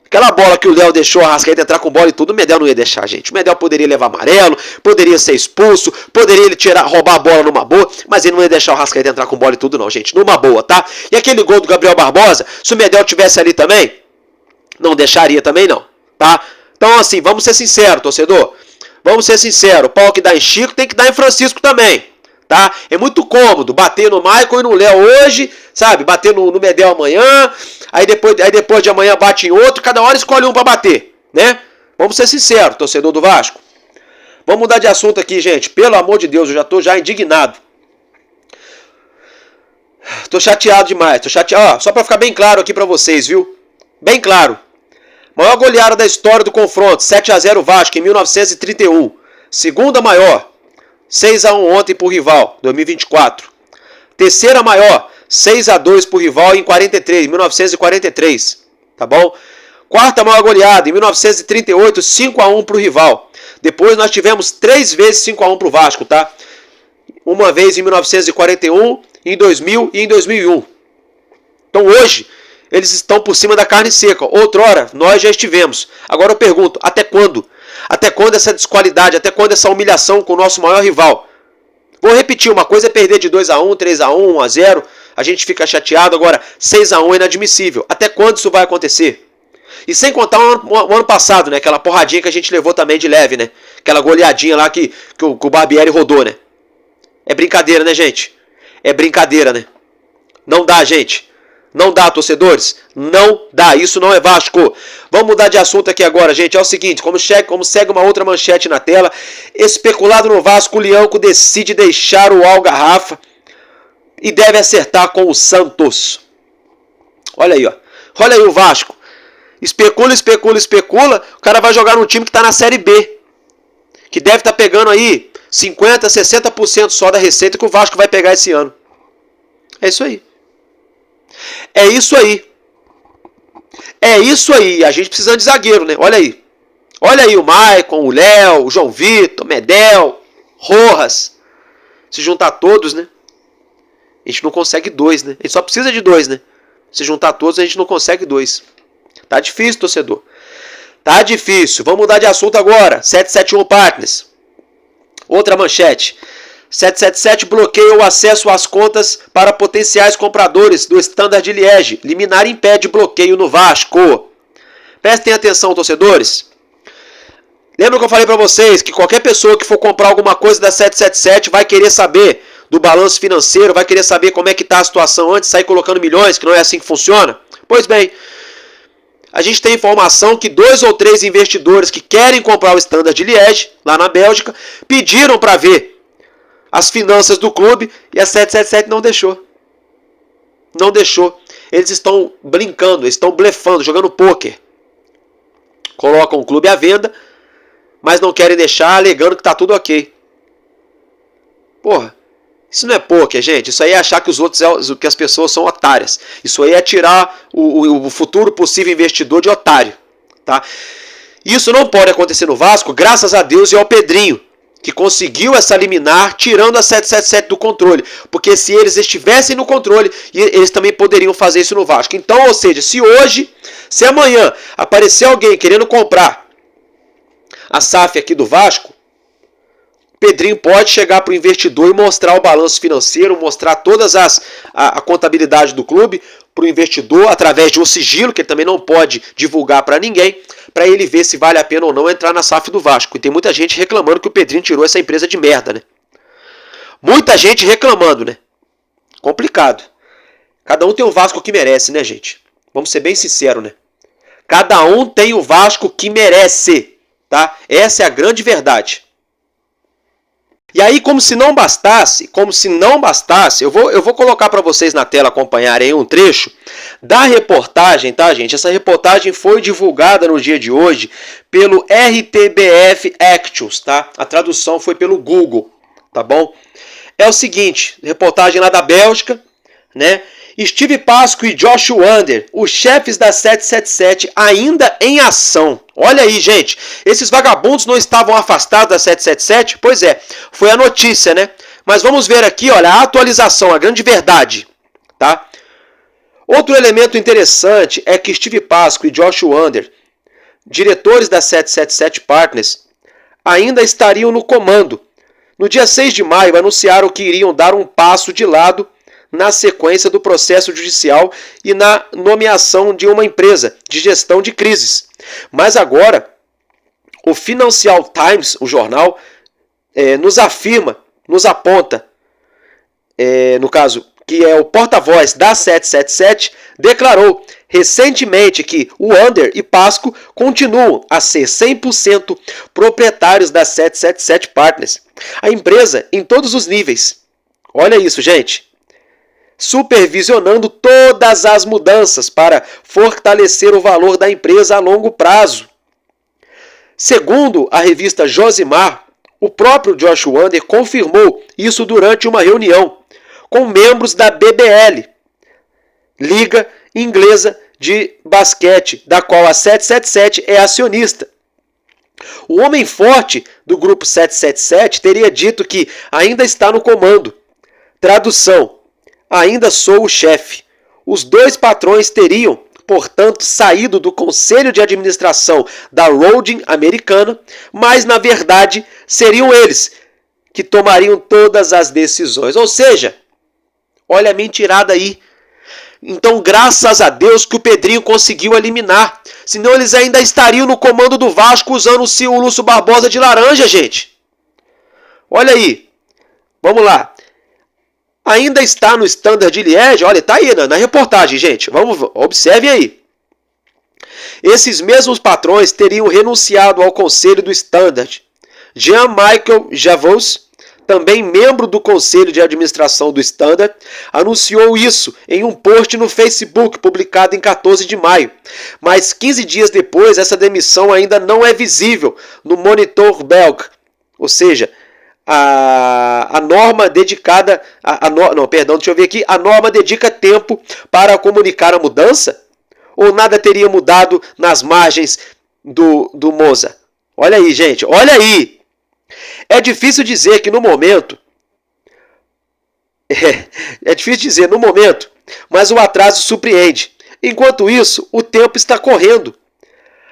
[SPEAKER 7] Aquela bola que o Léo deixou a Arrascaeta entrar com bola e tudo, o Medel não ia deixar, gente. O Medel poderia levar amarelo, poderia ser expulso, poderia ele roubar a bola numa boa, mas ele não ia deixar o Arrascaeta entrar com bola e tudo não, gente. Numa boa, tá? E aquele gol do Gabriel Barbosa, se o Medel tivesse ali também, não deixaria também não, tá? Então assim, vamos ser sinceros, torcedor. Vamos ser sinceros, o pau que dá em Chico tem que dar em Francisco também, tá? É muito cômodo bater no Maicon e no Léo hoje, sabe? Bater no Medel amanhã, aí depois de amanhã bate em outro, cada hora escolhe um pra bater, né? Vamos ser sinceros, torcedor do Vasco. Vamos mudar de assunto aqui, gente. Pelo amor de Deus, eu já tô indignado. Tô chateado demais, tô chateado. Ó, só pra ficar bem claro aqui pra vocês, viu? Bem claro. Maior goleada da história do confronto, 7-0 Vasco em 1931. Segunda maior, 6-1 ontem pro rival, 2024. Terceira maior, 6-2 pro rival em 1943. Tá bom? Quarta maior goleada, em 1938, 5-1 para o rival. Depois nós tivemos 3 vezes 5-1 para o Vasco, tá? Uma vez em 1941, em 2000 e em 2001. Então hoje, eles estão por cima da carne seca. Outrora, nós já estivemos. Agora eu pergunto, até quando? Até quando essa desqualidade? Até quando essa humilhação com o nosso maior rival? Vou repetir, uma coisa é perder de 2-1, 3-1, 1-0. A gente fica chateado. Agora, 6-1 é inadmissível. Até quando isso vai acontecer? E sem contar o ano passado, né? Aquela porradinha que a gente levou também de leve, né? Aquela goleadinha lá que o Barbieri rodou, né? É brincadeira, né, gente? É brincadeira, né? Não dá, gente. Não dá, torcedores. Não dá. Isso não é Vasco. Vamos mudar de assunto aqui agora, gente. É o seguinte, como segue uma outra manchete na tela. Especulado no Vasco, o Leãoco decide deixar o Algarrafa e deve acertar com o Santos. Olha aí, ó. Olha aí o Vasco. Especula, especula, especula. O cara vai jogar num time que está na Série B. Que deve estar pegando aí 50%, 60% só da receita que o Vasco vai pegar esse ano. É isso aí. É isso aí. É isso aí. A gente precisa de zagueiro, né? Olha aí. Olha aí o Maicon, o Léo, o João Vitor, Medel, Rojas. Se juntar todos, né? A gente não consegue 2, né? A gente só precisa de 2, né? Se juntar todos, a gente não consegue 2. Tá difícil, torcedor. Tá difícil. Vamos mudar de assunto agora. 771 Partners. Outra manchete. 777 bloqueia o acesso às contas para potenciais compradores do Standard de Liège. Liminar impede bloqueio no Vasco. Prestem atenção, torcedores. Lembra que eu falei para vocês que qualquer pessoa que for comprar alguma coisa da 777 vai querer saber do balanço financeiro, vai querer saber como é que está a situação antes de sair colocando milhões, que não é assim que funciona? Pois bem, a gente tem informação que 2 ou 3 investidores que querem comprar o Standard de Liège, lá na Bélgica, pediram para ver as finanças do clube e a 777 não deixou. Não deixou. Eles estão brincando, eles estão blefando, jogando pôquer. Colocam o clube à venda, mas não querem deixar, alegando que está tudo ok. Porra, isso não é pôquer, gente. Isso aí é achar que os outros, que as pessoas são otárias. Isso aí é tirar o futuro possível investidor de otário, tá? Isso não pode acontecer no Vasco, graças a Deus e ao Pedrinho, que conseguiu essa liminar tirando a 777 do controle. Porque se eles estivessem no controle, eles também poderiam fazer isso no Vasco. Então, ou seja, se amanhã aparecer alguém querendo comprar a SAF aqui do Vasco, Pedrinho pode chegar para o investidor e mostrar o balanço financeiro, mostrar todas a contabilidade do clube para o investidor, através de um sigilo, que ele também não pode divulgar para ninguém, para ele ver se vale a pena ou não entrar na SAF do Vasco. E tem muita gente reclamando que o Pedrinho tirou essa empresa de merda, né? Muita gente reclamando, né? Complicado. Cada um tem o Vasco que merece, né, gente? Vamos ser bem sinceros, né? Cada um tem o Vasco que merece, tá? Essa é a grande verdade. E aí, como se não bastasse, eu vou colocar para vocês na tela acompanharem um trecho da reportagem, tá, gente? Essa reportagem foi divulgada no dia de hoje pelo RTBF Actions, tá? A tradução foi pelo Google, tá bom? É o seguinte, reportagem lá da Bélgica, né? Steve Pasco e Josh Wander, os chefes da 777, ainda em ação. Olha aí, gente. Esses vagabundos não estavam afastados da 777? Pois é, foi a notícia, né? Mas vamos ver aqui, olha, a atualização, a grande verdade, tá? Outro elemento interessante é que Steve Pasco e Josh Wander, diretores da 777 Partners, ainda estariam no comando. No dia 6 de maio, anunciaram que iriam dar um passo de lado na sequência do processo judicial e na nomeação de uma empresa de gestão de crises. Mas agora, o Financial Times, o jornal, nos aponta, no caso, que é o porta-voz da 777, declarou recentemente que o Wander e Pasco continuam a ser 100% proprietários da 777 Partners. A empresa em todos os níveis. Olha isso, gente. Supervisionando todas as mudanças para fortalecer o valor da empresa a longo prazo. Segundo a revista Josimar, o próprio Josh Wander confirmou isso durante uma reunião com membros da BBL, Liga Inglesa de basquete, da qual a 777 é acionista. O homem forte do grupo 777 teria dito que ainda está no comando. Tradução: ainda sou o chefe. Os dois patrões teriam, portanto, saído do conselho de administração da Roding Americana, mas na verdade seriam eles que tomariam todas as decisões. Ou seja, olha a mentirada aí. Então, graças a Deus que o Pedrinho conseguiu eliminar. Senão eles ainda estariam no comando do Vasco usando o Lúcio Barbosa de laranja, gente. Olha aí. Vamos lá. Ainda está no Standard de Liège. Olha, tá aí na reportagem, gente. Observem aí. Esses mesmos patrões teriam renunciado ao conselho do Standard. Jean-Michel Javos, também membro do conselho de administração do Standard, anunciou isso em um post no Facebook publicado em 14 de maio. Mas 15 dias depois, essa demissão ainda não é visível no Monitor belga. Ou seja, a norma dedicada... A norma dedica tempo para comunicar a mudança? Ou nada teria mudado nas margens do Moza? Olha aí, gente, olha aí! É difícil dizer que no momento... É difícil dizer no momento, mas o atraso surpreende. Enquanto isso, o tempo está correndo.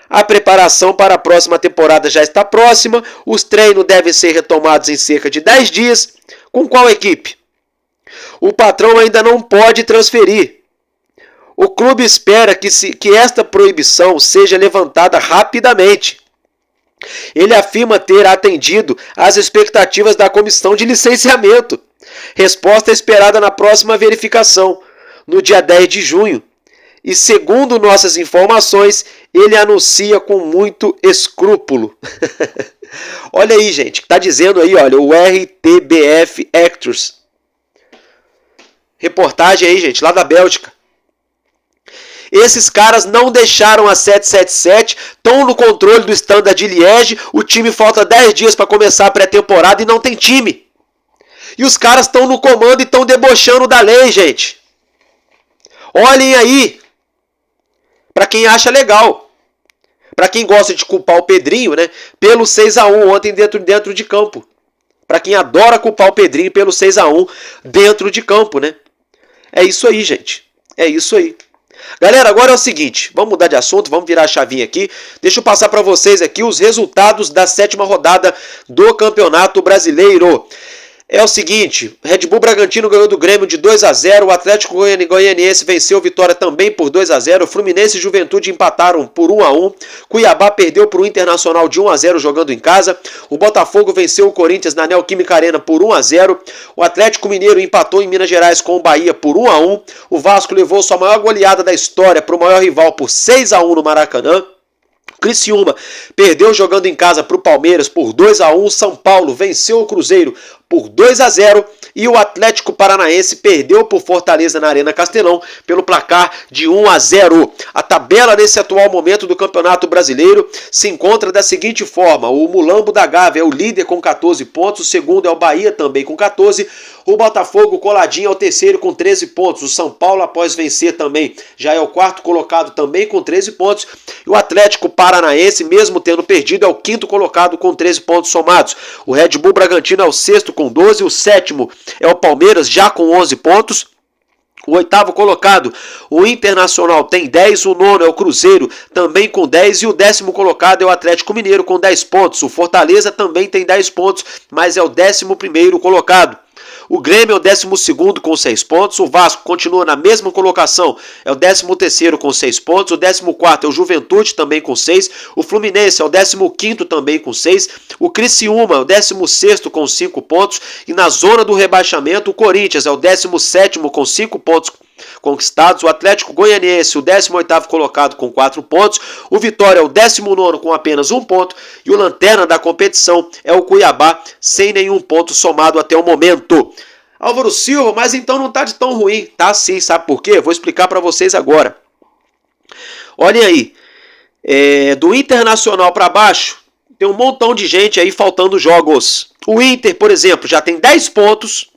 [SPEAKER 7] A preparação para a próxima temporada já está próxima. Os treinos devem ser retomados em cerca de 10 dias. Com qual equipe? O patrão ainda não pode transferir. O clube espera que esta proibição seja levantada rapidamente. Ele afirma ter atendido às expectativas da comissão de licenciamento. Resposta esperada na próxima verificação, no dia 10 de junho. E segundo nossas informações, ele anuncia com muito escrúpulo. Olha aí, gente, está dizendo aí, olha, o RTBF Actors. Reportagem aí, gente, lá da Bélgica. Esses caras não deixaram a 777, estão no controle do Standard de Liège, o time falta 10 dias para começar a pré-temporada e não tem time. E os caras estão no comando e estão debochando da lei, gente. Olhem aí. Para quem acha legal. Para quem gosta de culpar o Pedrinho, né, pelo 6-1 ontem dentro de campo. Para quem adora culpar o Pedrinho pelo 6-1 dentro de campo, né? É isso aí, gente. É isso aí. Galera, agora é o seguinte, vamos mudar de assunto, vamos virar a chavinha aqui. Deixa eu passar para vocês aqui os resultados da 7ª rodada do Campeonato Brasileiro. É o seguinte, Red Bull Bragantino ganhou do Grêmio de 2-0, o Atlético Goianiense venceu Vitória também por 2-0, o Fluminense e Juventude empataram por 1-1, Cuiabá perdeu para o Internacional de 1-0 jogando em casa, o Botafogo venceu o Corinthians na Neoquímica Arena por 1-0, o Atlético Mineiro empatou em Minas Gerais com o Bahia por 1-1, o Vasco levou sua maior goleada da história para o maior rival por 6-1 no Maracanã, Criciúma perdeu jogando em casa para o Palmeiras por 2-1, São Paulo venceu o Cruzeiro por 2-0 e o Atlético Paranaense perdeu por Fortaleza na Arena Castelão pelo placar de 1-0. A tabela nesse atual momento do Campeonato Brasileiro se encontra da seguinte forma: o Mulambo da Gávea é o líder com 14 pontos, o segundo é o Bahia também com 14, o Botafogo coladinho é o terceiro com 13 pontos, o São Paulo após vencer também já é o quarto colocado também com 13 pontos, e o Atlético Paranaense, mesmo tendo perdido, é o quinto colocado com 13 pontos somados. O Red Bull Bragantino é o sexto com 12, o sétimo é o Palmeiras já com 11 pontos. O oitavo colocado, o Internacional, tem 10, o nono é o Cruzeiro, também com 10, e o 10º colocado é o Atlético Mineiro com 10 pontos. O Fortaleza também tem 10 pontos, mas é o 11º colocado. O Grêmio é o 12º com 6 pontos, o Vasco continua na mesma colocação, é o 13º com 6 pontos, o 14º é o Juventude também com 6, o Fluminense é o 15º também com 6, o Criciúma é o 16º com 5 pontos, e na zona do rebaixamento o Corinthians é o 17º com 5 pontos conquistados, o Atlético Goianiense o 18º colocado com 4 pontos, o Vitória é o 19º com apenas 1 ponto, e o lanterna da competição é o Cuiabá sem nenhum ponto somado até o momento. Álvaro Silva, mas então não tá de tão ruim. Tá sim, sabe por quê? Vou explicar para vocês agora. Olhem aí, do Internacional para baixo tem um montão de gente aí faltando jogos. O Inter, por exemplo, já tem 10 pontos,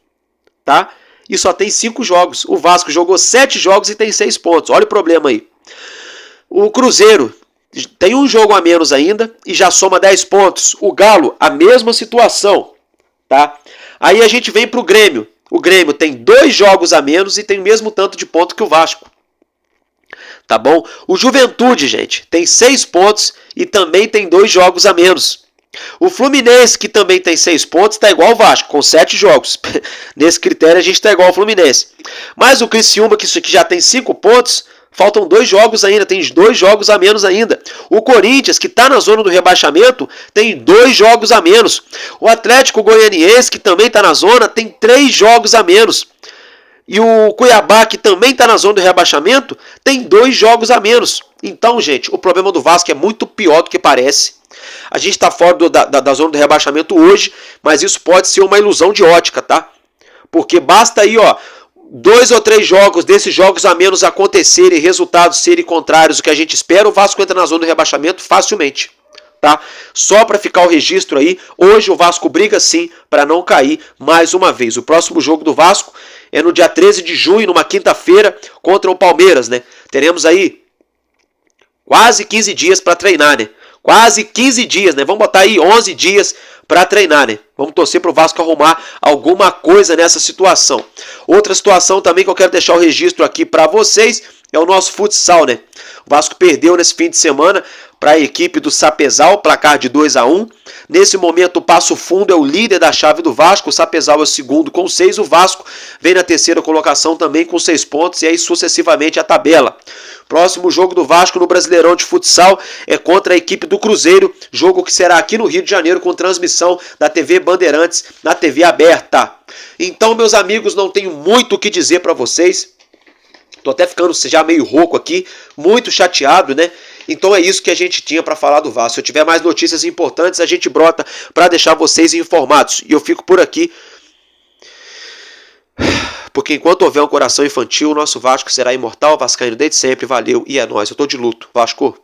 [SPEAKER 7] tá? E só tem 5 jogos. O Vasco jogou 7 jogos e tem 6 pontos. Olha o problema aí. O Cruzeiro tem um jogo a menos ainda e já soma 10 pontos. O Galo, a mesma situação, tá? Aí a gente vem pro Grêmio. O Grêmio tem 2 jogos a menos e tem o mesmo tanto de ponto que o Vasco. Tá bom? O Juventude, gente, tem 6 pontos e também tem 2 jogos a menos. O Fluminense, que também tem 6 pontos, está igual ao Vasco, com 7 jogos. Nesse critério a gente está igual ao Fluminense. Mas o Criciúma, que isso aqui já tem 5 pontos, faltam 2 jogos ainda, tem 2 jogos a menos ainda. O Corinthians, que está na zona do rebaixamento, tem 2 jogos a menos. O Atlético Goianiense, que também está na zona, tem 3 jogos a menos. E o Cuiabá, que também está na zona do rebaixamento, tem 2 jogos a menos. Então, gente, o problema do Vasco é muito pior do que parece. A gente está fora da zona do rebaixamento hoje, mas isso pode ser uma ilusão de ótica, tá? Porque basta aí, ó, 2 ou 3 jogos desses jogos a menos acontecerem e resultados serem contrários do que a gente espera, o Vasco entra na zona do rebaixamento facilmente, tá? Só para ficar o registro aí, hoje o Vasco briga sim para não cair mais uma vez. O próximo jogo do Vasco é no dia 13 de junho, numa quinta-feira, contra o Palmeiras, né? Teremos aí quase 15 dias para treinar, né? Quase 15 dias, né? Vamos botar aí 11 dias para treinar, né? Vamos torcer para o Vasco arrumar alguma coisa nessa situação. Outra situação também que eu quero deixar o registro aqui para vocês é o nosso futsal, né? O Vasco perdeu nesse fim de semana para a equipe do Sapezal, placar de 2-1. Nesse momento o Passo Fundo é o líder da chave do Vasco, o Sapezal é o segundo com 6, o Vasco vem na terceira colocação também com 6 pontos e aí sucessivamente a tabela. Próximo jogo do Vasco no Brasileirão de Futsal é contra a equipe do Cruzeiro, jogo que será aqui no Rio de Janeiro com transmissão da TV Bandeirantes na TV aberta. Então, meus amigos, não tenho muito o que dizer para vocês. Tô até ficando já meio rouco aqui, muito chateado, né? Então é isso que a gente tinha para falar do Vasco. Se eu tiver mais notícias importantes, a gente brota para deixar vocês informados. E eu fico por aqui, porque enquanto houver um coração infantil, o nosso Vasco será imortal. Vascaíno desde sempre, valeu e é nóis. Eu tô de luto, Vasco.